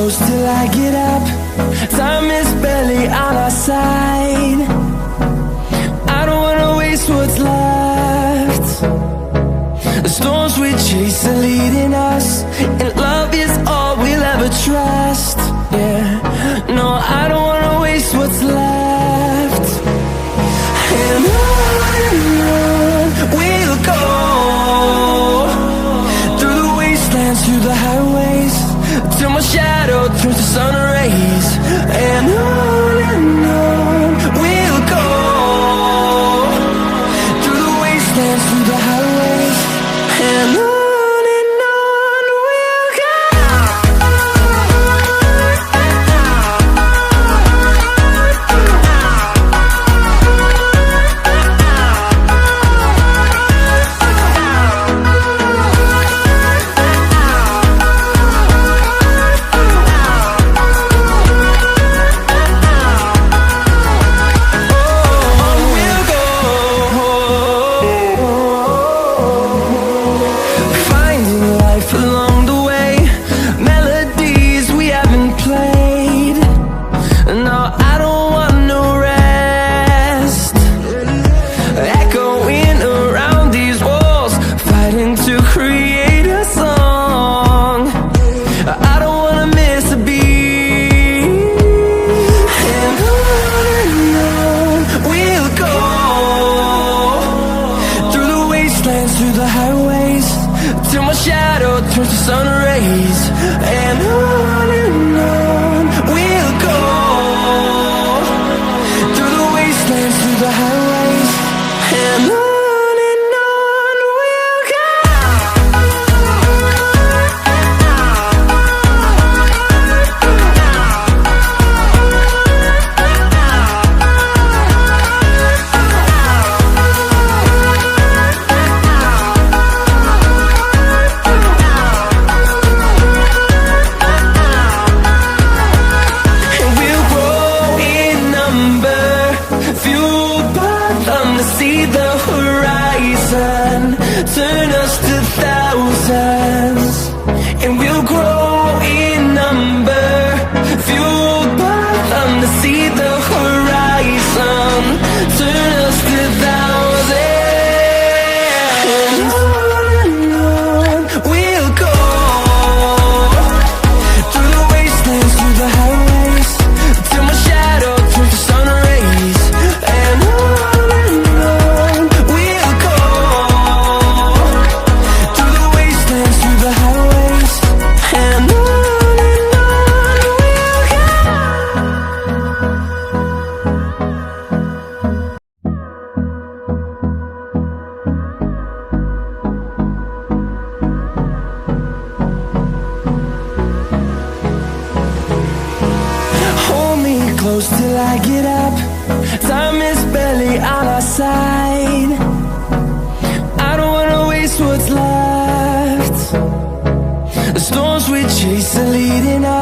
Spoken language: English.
close till I get up. Time is barely on our side. I don't wanna waste what's left. The storms we chase are leading us, and love is all we'll ever trust. Yeah, no, I don't wanna waste what's left. And on we'll go, through the wastelands, through the highways, till my shadow turns to sun rays. And on we'll go, through the wastelands, through the highways, and on we'll go. Through the highways, till my shadow turns to sun rays. And on we'll go, through the wastelands, through the highways, and on we'll go. See the horizon, turn us to thousands, and we'll grow in number, fueled by them. To see the horizon, turn us to thousands, and on we'll go, through the wastelands, through the highways, till my shadow turns to sun rays. And close till I get up. Time is barely on our side. I don't wanna waste what's left. The storms we chase are leading us.